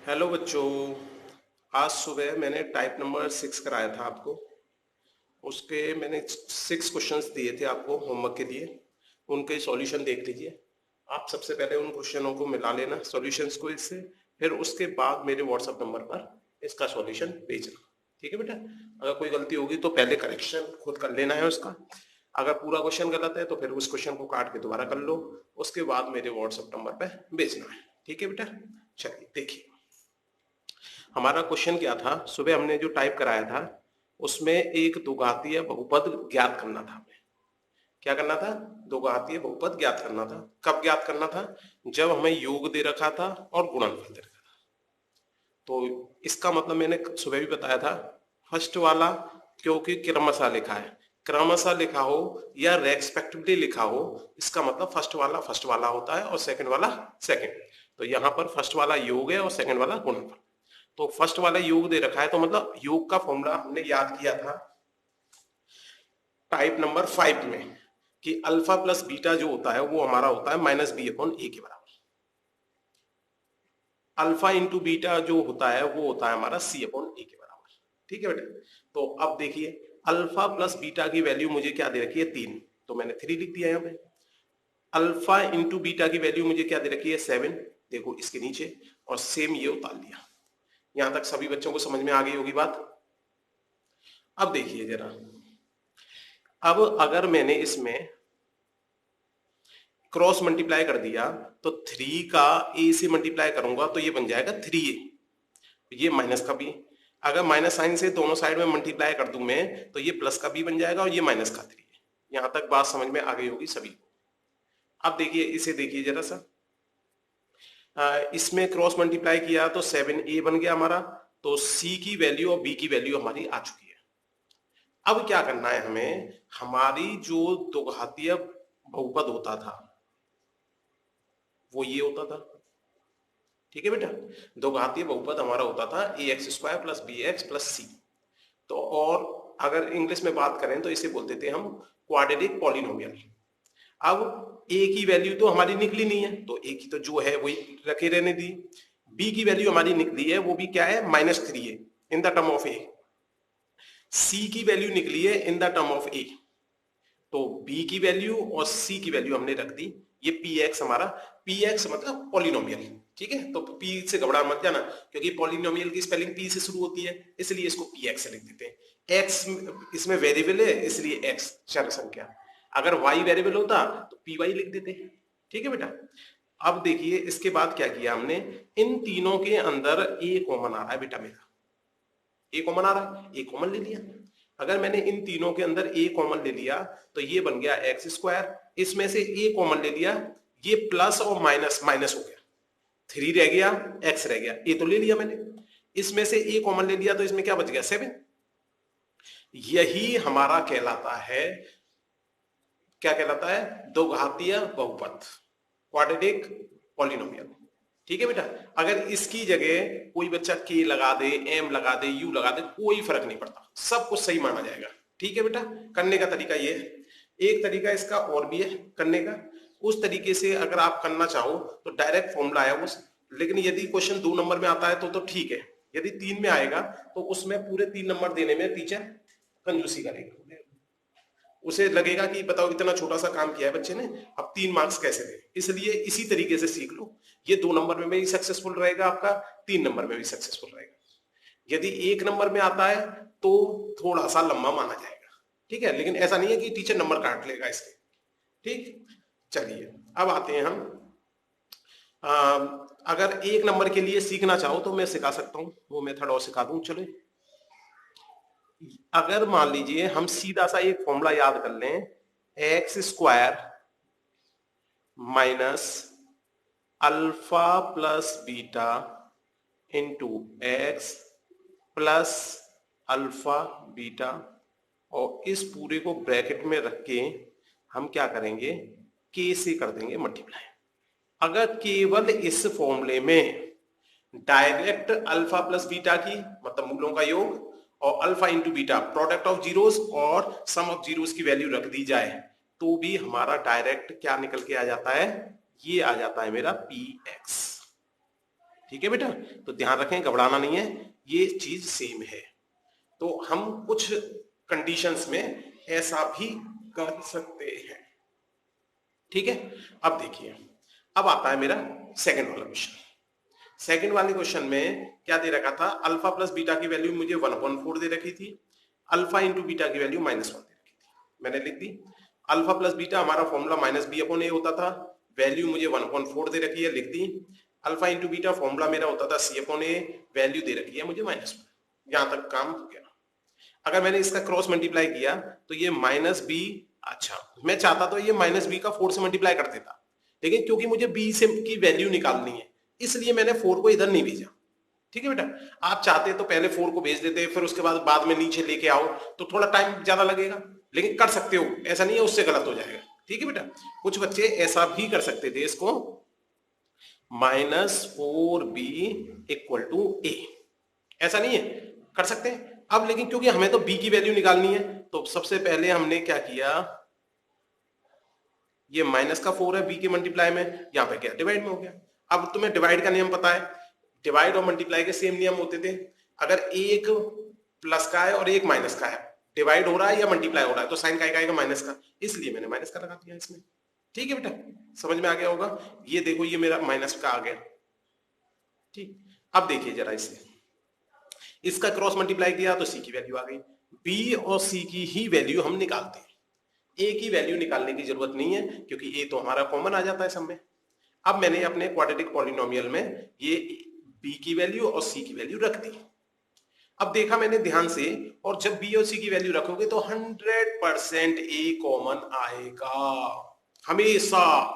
Hello बच्चों। आज सुबह मैंने टाइप नंबर 6 कराया था आपको। उसके मैंने 6 क्वेश्चंस दिए थे आपको होमवर्क के लिए। उनके सॉल्यूशन देख लीजिए। आप सबसे पहले उन क्वेश्चनों को मिला लेना सॉल्यूशंस को इससे, फिर उसके बाद मेरे व्हाट्सएप नंबर पर इसका सॉल्यूशन भेजना। ठीक है बेटा। अगर कोई गलती होगी तो पहले करेक्शन खुद कर लेना है उसका। अगर पूरा क्वेश्चन गलत है तो फिर उस क्वेश्चन को काट के दोबारा कर लो। उसके बाद मेरे व्हाट्सएप नंबर पर भेजना है। ठीक है बेटा। चलिए देखिए, हमारा क्वेश्चन क्या था। सुबह हमने जो टाइप कराया था उसमें एक द्विघातीय बहुपद ज्ञात करना था। हमें क्या करना था? द्विघातीय बहुपद ज्ञात करना था। कब ज्ञात करना था? जब हमें योग दे रखा था और गुणनफल दे रखा था। तो इसका मतलब मैंने सुबह भी बताया था, फर्स्ट वाला क्योंकि क्रमशः लिखा है, क्रमशः लिखा हो या रेस्पेक्टिवली लिखा हो, इसका मतलब फर्स्ट वाला होता है और सेकंड वाला सेकंड। तो यहाँ पर फर्स्ट वाला योग है और सेकंड वाला गुणनफल। तो फर्स्ट वाला योग दे रखा है तो मतलब योग का फॉर्मूला हमने याद किया था टाइप नंबर 5 में कि अल्फा प्लस बीटा जो होता है वो हमारा होता है माइनस बी अपॉन ए के बराबर। अल्फा इंटू बीटा जो होता है वो होता है हमारा सी अपॉन ए के बराबर। ठीक है बेटा। तो अब देखिए, अल्फा प्लस बीटा की वैल्यू मुझे क्या दे रखी है? 3। तो मैंने 3 लिख दिया यहाँ पे। अल्फा इंटू बीटा की वैल्यू मुझे क्या दे रखी है? 7। देखो इसके नीचे, और सेम ये उतार दिया। यहां तक सभी बच्चों को समझ में आ गई होगी बात। अब देखिए जरा, अब अगर मैंने इसमें क्रॉस मल्टीप्लाई कर दिया तो 3 का ए से मल्टीप्लाई करूंगा तो ये बन जाएगा 3a। ये माइनस का भी, अगर माइनस साइन से दोनों साइड में मल्टीप्लाई कर दूं मैं तो ये प्लस का भी बन जाएगा और ये माइनस का 3 है। यहां तक बात समझ में आ गई होगी सभी को। अब देखिए इसे, देखिए जरा सा, इसमें क्रॉस मल्टीप्लाई किया तो 7a बन गया हमारा। तो c की वैल्यू और b की वैल्यू हमारी आ चुकी है। अब क्या करना है हमें? हमारी जो द्विघातीय बहुपद होता था वो ये होता था। ठीक है बेटा। द्विघातीय बहुपद हमारा होता था a x square plus b x plus c. तो और अगर इंग्लिश में बात करें तो इसे बोलते थे हम क्वाड्रेटिक पॉलिनोमियल। अब ए की वैल्यू तो हमारी निकली नहीं है तो ए की तो जो है वही रखे रहने दी। बी की वैल्यू हमारी निकली है, वो भी क्या है? -3 है इन द टर्म ऑफ ए। सी की वैल्यू निकली है इन द टर्म ऑफ ए। तो बी की वैल्यू और सी की वैल्यू हमने रख दी। ये पी एक्स हमारा, पी एक्स मतलब पॉलिनोमियल। ठीक है। तो पी से घबरा मत जाना क्योंकि पॉलिनोमियल की स्पेलिंग पी से शुरू होती है, इसलिए इसको पी एक्स से लिख देते हैं। एक्स इसमें वेरिएबल है इसलिए एक्स चर संख्या। अगर वाई वेरिएबल होता तो पी वाई लिख देते। ठीक है बेटा। अब देखिए इसके बाद क्या किया हमने, इन तीनों के अंदर ए कॉमन आ रहा है बेटा मेरा। ए कॉमन आ रहा है, ए कॉमन ले लिया। अगर मैंने इन तीनों के अंदर ए कॉमन ले लिया तो ये बन गया एक्स स्क्वायर। इसमें से ए कॉमन ले लिया, ये प्लस और माइनस माइनस हो गया, 3 रह गया, एक्स रह गया। ए तो ले लिया मैंने, इसमें से ए कॉमन ले लिया तो इसमें क्या बच गया? 7। यही हमारा कहलाता है, क्या कहलाता है? द्विघातीय बहुपद, क्वाड्रेटिक पॉलिनोमियल। ठीक है बेटा। अगर इसकी जगह कोई बच्चा के लगा दे, एम लगा दे, यू लगा दे, कोई फर्क नहीं पड़ता, सब कुछ सही माना जाएगा। ठीक है बेटा। करने का तरीका ये है। एक तरीका इसका और भी है करने का। उस तरीके से अगर आप करना चाहो तो डायरेक्ट फॉर्मूला आया उस, लेकिन यदि क्वेश्चन 2 नंबर में आता है तो ठीक है। यदि 3 में आएगा तो उसमें पूरे 3 नंबर देने में टीचर कंजूसी करेगा। उसे लगेगा कि बताओ इतना छोटा सा काम किया है बच्चे ने, अब 3 मार्क्स कैसे दे। इसलिए इसी तरीके से सीख लो। ये 2 नंबर में भी सक्सेसफुल रहेगा आपका, 3 नंबर में भी सक्सेसफुल रहेगा। यदि 1 नंबर में आता है तो थोड़ा सा लंबा माना जाएगा। ठीक है। लेकिन ऐसा नहीं है कि टीचर नंबर काट लेगा इसके। ठीक। चलिए अब आते हैं हम, अगर 1 नंबर के लिए सीखना चाहो तो मैं सिखा सकता हूं, वो मेथड और सिखा दूं। चलो, अगर मान लीजिए हम सीधा सा एक फॉर्मूला याद कर लें, x square minus alpha plus beta into x plus alpha beta, और इस पूरे को ब्रैकेट में रख के हम क्या करेंगे? के से कर देंगे मल्टीप्लाई। अगर केवल इस फॉर्मूले में डायरेक्ट अल्फा प्लस बीटा की मतलब मूलों का योग और alpha into beta product of zeros और सम ऑफ जीरोस की वैल्यू रख दी जाए तो भी हमारा डायरेक्ट क्या निकल के आ जाता है? ये आ जाता है मेरा पी एक्स। ठीक है बेटा, तो ध्यान रखें, घबराना नहीं है, ये चीज सेम है। तो हम कुछ कंडीशंस में ऐसा भी कर सकते हैं। ठीक है, अब देखिए, अब आता है मेरा सेकंड वाला क्वेश्चन। सेकंड वाले क्वेश्चन में क्या दे रखा था, अल्फा प्लस बीटा की वैल्यू मुझे 1/4 दे रखी थी, अल्फा इंटू बीटा की वैल्यू -1 दे रखी थी। मैंने लिख दी अल्फा प्लस बीटा, हमारा फॉर्मूला -b/a होता था, वैल्यू मुझे 1/4 दे रखी है, लिख दी। अल्फा इंटू बीटा फॉर्मूला मेरा होता था c/a, वैल्यू दे रखी है मुझे -1। यहां तक काम हो गया। अगर मैंने इसका क्रॉस मल्टीप्लाई किया तो ये -b, अच्छा मैं चाहता तो ये -b का 4 से मल्टीप्लाई कर देता, लेकिन क्योंकि मुझे b से की वैल्यू निकालनी है इसलिए मैंने 4 को इधर नहीं भेजा। ठीक है बेटा, आप चाहते तो पहले 4 को भेज देते, फिर उसके बाद में नीचे लेके आओ तो थोड़ा टाइम ज्यादा लगेगा, लेकिन कर सकते हो, ऐसा नहीं है उससे गलत हो जाएगा। ठीक है बेटा, कुछ बच्चे ऐसा भी कर सकते थे इसको, -4b = a, ऐसा नहीं है, कर सकते हैं। अब लेकिन क्योंकि हमें तो b की वैल्यू निकालनी है तो सबसे पहले हमने क्या किया, ये -4 है b के मल्टीप्लाई में, यहां पे क्या डिवाइड में हो गया। अब तुम्हें डिवाइड का नियम पता है, डिवाइड और मल्टीप्लाई के सेम नियम होते थे। अगर एक प्लस का है और एक माइनस का है, डिवाइड हो रहा है या मल्टीप्लाई हो रहा है, तो साइन का आएगा माइनस का, इसलिए मैंने माइनस का लगा दिया इसमें। ठीक है बेटा, समझ में आ गया होगा। ये देखो ये मेरा माइनस का आ गया। ठीक, अब देखिए जरा इसे, इसका क्रॉस मल्टीप्लाई किया तो सी की वैल्यू आ गई। बी और सी की ही वैल्यू हम निकालते हैं, ए की वैल्यू निकालने की जरूरत नहीं है क्योंकि ए तो हमारा कॉमन आ जाता है सब में। अब मैंने अपने क्वाड्रेटिक पॉलिनोमियल में ये बी की वैल्यू और सी की वैल्यू रख दी। अब देखा मैंने ध्यान से, और जब बी और सी की वैल्यू रखोगे तो 100% ए कॉमन आएगा हमेशा।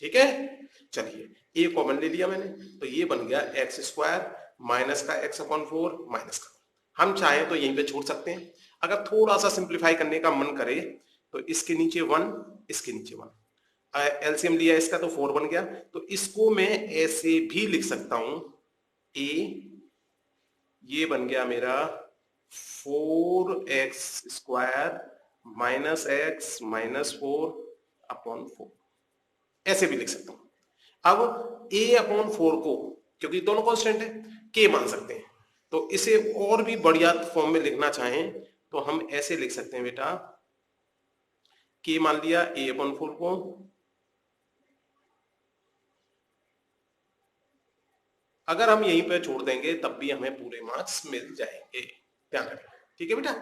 ठीक है, चलिए ए कॉमन ले लिया मैंने, तो ये बन गया x² माइनस का x/4 माइनस का। हम चाहें तो यहीं पे छोड़ सकते हैं, अगर थोड़ा सा सिंप्लीफाई करने का मन करे तो इसके नीचे 1, इसके नीचे 1, एलसीएम लिया इसका तो 4 बन गया। तो इसको मैं ऐसे भी लिख सकता हूं, a ये बन गया मेरा 4x² माइनस x माइनस 4/4, ऐसे भी लिख सकता हूं। अब a/4 को, क्योंकि दोनों कांस्टेंट है, k मान सकते हैं, तो इसे और भी बढ़िया फॉर्म में लिखना चाहें तो हम ऐसे लिख सकते हैं बेटा, k मान लिया a/4 को, अगर हम यहीं पे छोड़ देंगे तब भी हमें पूरे मार्क्स मिल जाएंगे, ध्यान रखें। ठीक है बेटा,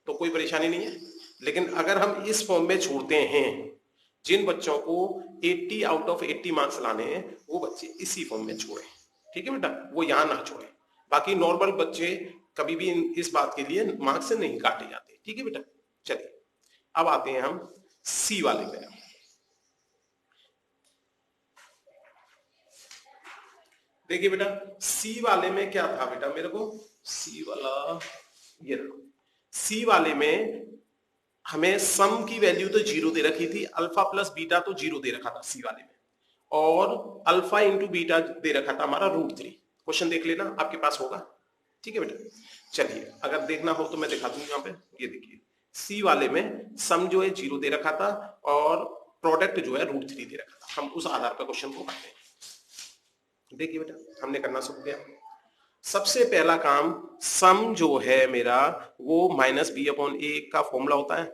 तो कोई परेशानी नहीं है। लेकिन अगर हम इस फॉर्म में छोड़ते हैं, जिन बच्चों को 80 आउट ऑफ 80 मार्क्स लाने हैं वो बच्चे इसी फॉर्म में छोड़ें। ठीक है बेटा, वो यहां ना छोड़ें। बाकी नॉर्मल बच्चे कभी भी इस बात के लिए मार्क्स से नहीं काटे जाते। ठीक है बेटा, चलिए अब आते हैं हम सी वाले पे। देखिए बेटा, सी वाले में क्या था बेटा, मेरे को सी वाला ये रखो, सी वाले में हमें सम की वैल्यू तो 0 दे रखी थी, अल्फा प्लस बीटा तो 0 दे रखा था सी वाले में, और अल्फा इंटू बीटा दे रखा था हमारा √3। क्वेश्चन देख लेना, आपके पास होगा। ठीक है बेटा, चलिए अगर देखना हो तो मैं दिखा दूं यहाँ पे। ये देखिए सी वाले में सम जो है 0 दे रखा था और प्रोडक्ट जो है √3 दे रखा था। हम उस आधार पर क्वेश्चन को करते हैं। देखिए बेटा, हमने करना शुरू किया। सबसे पहला काम, सम जो है मेरा वो -b/a का फॉर्मूला होता है,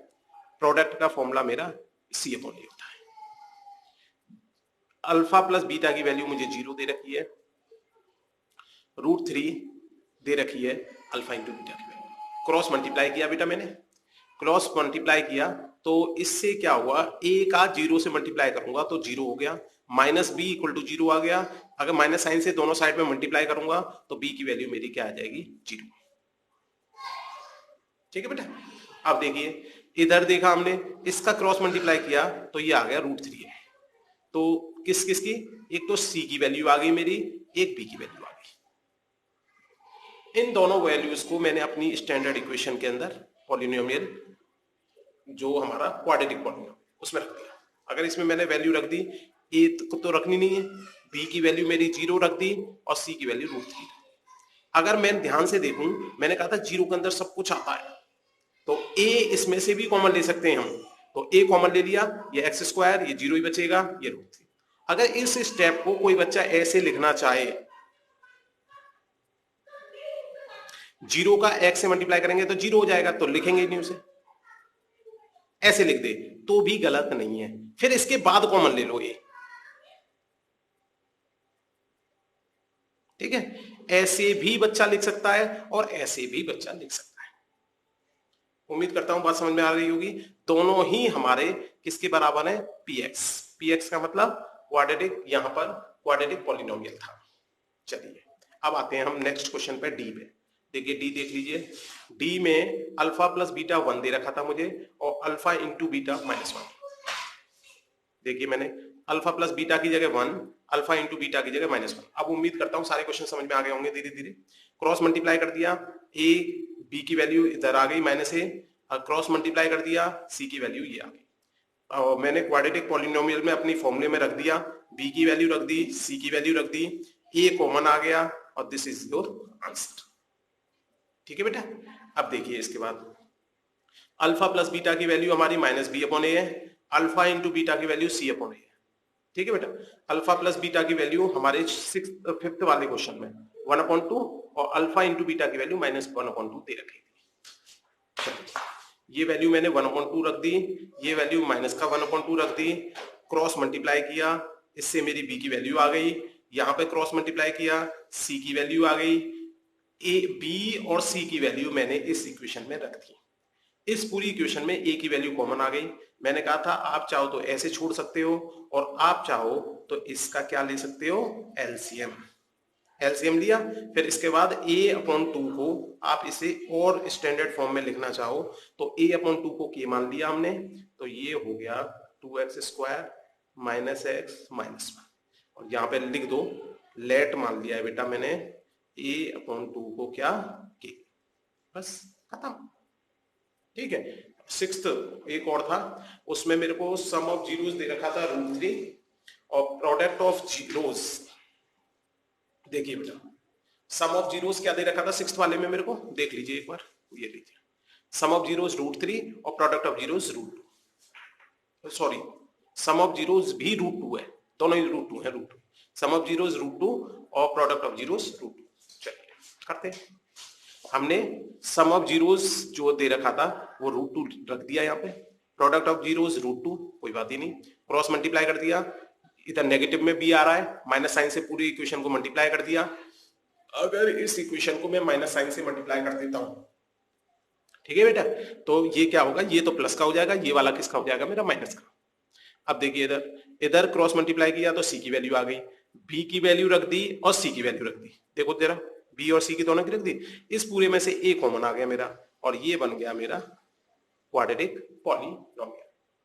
प्रोडक्ट का फॉर्मूला मेरा c/a होता है। अल्फा प्लस बीटा की वैल्यू मुझे 0 दे रखी है, √3 दे रखी है अल्फा इंटू बीटा की वैल्यू। क्रॉस मल्टीप्लाई किया बेटा मैंने, क्रॉस मल्टीप्लाई किया तो इससे क्या हुआ, a का 0 से मल्टीप्लाई करूंगा तो 0 हो गया, -b = 0 आ गया। अगर माइनस साइन से दोनों साइड में मल्टीप्लाई करूंगा तो b की वैल्यू मेरी क्या आ जाएगी, 0। ठीक है बेटा, अब देखिए इधर देखा हमने, इसका क्रॉस मल्टीप्लाई किया तो ये आ गया √3 है। तो किस किस की, एक तो c की वैल्यू आ गई मेरी, एक b की वैल्यू आ गई। इन दोनों वैल्यूज को मैंने अपनी स्टैंडर्ड इक्वेशन के अंदर, पॉलिनोमियल जो हमारा क्वाड्रेटिक पॉलिनोमियल, उसमें रख दिया। अगर इसमें मैंने वैल्यू रख दी, ए तो रखनी नहीं है, बी की वैल्यू मेरी 0 रख दी और सी की वैल्यू √3। अगर मैं ध्यान से देखूं, मैंने कहा था 0 के अंदर सब कुछ आता है, तो ए इसमें से भी कॉमन ले सकते हैं हम, तो ए कॉमन ले लिया, ये x², ये 0 ही बचेगा, ये √3। अगर इस स्टेप को कोई बच्चा ऐसे लिखना चाहे जीरो का x से मल्टीप्लाई करेंगे तो जीरो हो जाएगा, तो लिखेंगे ही नहीं उसे, ऐसे लिख दे तो भी गलत नहीं है। फिर इसके बाद कॉमन ले लो ये, ठीक है। ऐसे भी बच्चा लिख सकता है और ऐसे भी बच्चा लिख सकता है। उम्मीद करता हूं बात समझ में आ रही होगी। दोनों ही हमारे किसके बराबर है, px। px का मतलब क्वाड्रेटिक, यहां पर क्वाड्रेटिक पॉलिनोमियल था। चलिए अब आते हैं हम नेक्स्ट क्वेश्चन पे, डी पे। देखिए डी देख लीजिए, डी में अल्फा प्लस बीटा 1 दे रखा था मुझे और अल्फा इंटू बीटा -1। देखिए मैंने अल्फा प्लस बीटा की जगह 1, अल्फा इंटू बीटा की जगह -1। अब उम्मीद करता हूं सारे क्वेश्चन समझ में आ गए होंगे धीरे धीरे। क्रॉस मल्टीप्लाई कर दिया, ए बी की वैल्यू इधर आ गई -a, क्रॉस मल्टीप्लाई कर दिया, सी की वैल्यू ये आ गई। और मैंने क्वाड्रेटिक पॉलिनोमियल में अपनी फॉर्मूले में रख दिया, बी की वैल्यू रख दी, सी की वैल्यू रख दी, ए कॉमन आ गया और दिस इज योर आंसर। ठीक है बेटा। अब देखिए इसके बाद अल्फा प्लस बीटा की वैल्यू हमारी -b/a है, अल्फा इंटू बीटा की वैल्यू c/a है। ठीक है बेटा। अल्फा प्लस बीटा की वैल्यू हमारे 5th वाले क्वेश्चन में 1/2 और अल्फा इंटू बीटा की वैल्यू -1/2 दे रखी थी। ये वैल्यू मैंने 1/2 रख दी, ये वैल्यू माइनस का 1/2 रख दी, क्रॉस मल्टीप्लाई किया, इससे मेरी b की वैल्यू आ गई, यहां पे क्रॉस मल्टीप्लाई किया, c की वैल्यू आ गई, a b और c की वैल्यू मैंने इस इक्वेशन में रख दी। इस पूरी इक्वेशन में a की वैल्यू कॉमन आ गई। मैंने कहा था आप चाहो तो ऐसे छोड़ सकते हो और आप चाहो तो इसका क्या ले सकते हो, एलसीएम। एलसीएम लिया, फिर इसके बाद a/2 को आप इसे और स्टैंडर्ड फॉर्म में लिखना चाहो तो a/2 को k मान लिया हमने, तो ये हो गया 2x² -x -1 और यहाँ पे लिख दो लेट मान लिया है बेटा मैंने a/2 को क्या, k। बस खत्म। ठीक है। 6th एक और था, उसमें मेरे को सम ऑफ जीरोस दे रखा था √3 और प्रोडक्ट ऑफ जीरोस। देखिए बेटा सम ऑफ जीरोस क्या दे रखा था 6th वाले में, मेरे को देख लीजिए एक बार, ये लीजिए सम ऑफ जीरोस √3 और product of zeros √2। Sorry sum of zeros भी √2 है, दोनों ही √2 है, √2 सम ऑफ जीरोस √2 और प्रोडक्ट ऑफ जीरोस √2। चलिए करते हैं। हमने सम ऑफ जीरोस जो दे रखा था वो √2 रख दिया यहाँ पे, प्रोडक्ट ऑफ जीरोस √2, कोई बात ही नहीं, क्रॉस मल्टीप्लाई कर दिया, इधर नेगेटिव में b आ रहा है, माइनस साइन से पूरी इक्वेशन को मल्टीप्लाई कर दिया। अगर इस इक्वेशन को मैं माइनस साइन से मल्टीप्लाई कर देता हूं, ठीक है बेटा, तो ये क्या होगा, ये तो प्लस का हो जाएगा, ये वाला किसका हो जाएगा, मेरा माइनस का। अब देखिए इधर क्रॉस मल्टीप्लाई किया तो c की वैल्यू आ गई, b की वैल्यू रख दी और c की वैल्यू रख दी, देखो जरा b और c की दोनों की रख दी, इस पूरे में से a कॉमन आ गया मेरा और ये बन गया मेरा क्वाड्रेटिक पॉलिनोमियल।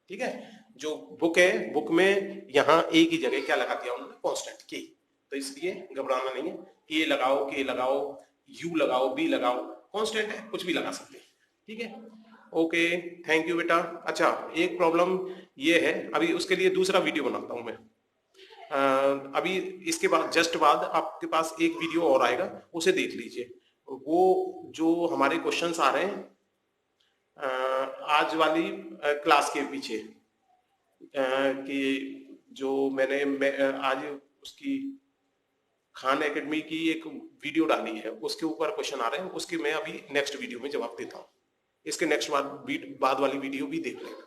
ठीक है। जो बुक है, बुक में यहाँ a की जगह क्या लगा दिया उन्होंने, कांस्टेंट k, तो इसलिए घबराना नहीं है, a लगाओ, k लगाओ, u लगाओ, b लगाओ, कांस्टेंट है, कुछ भी लगा सकते हैं। ठीक है। ओके थैंक यू बेटा। अच्छा एक प्रॉब्लम ये है, अभी उसके लिए दूसरा वीडियो बनाता हूं मैं। अभी इसके बाद जस्ट बाद आपके पास एक वीडियो और आएगा, उसे देख लीजिए। वो जो हमारे क्वेश्चंस आ रहे हैं आज वाली क्लास के पीछे कि जो मैं आज उसकी खान एकेडमी की एक वीडियो डाली है, उसके ऊपर क्वेश्चन आ रहे हैं, उसके मैं अभी नेक्स्ट वीडियो में जवाब देता हूँ। इसके नेक्स्ट बाद वाली वीडियो भी देख लेना।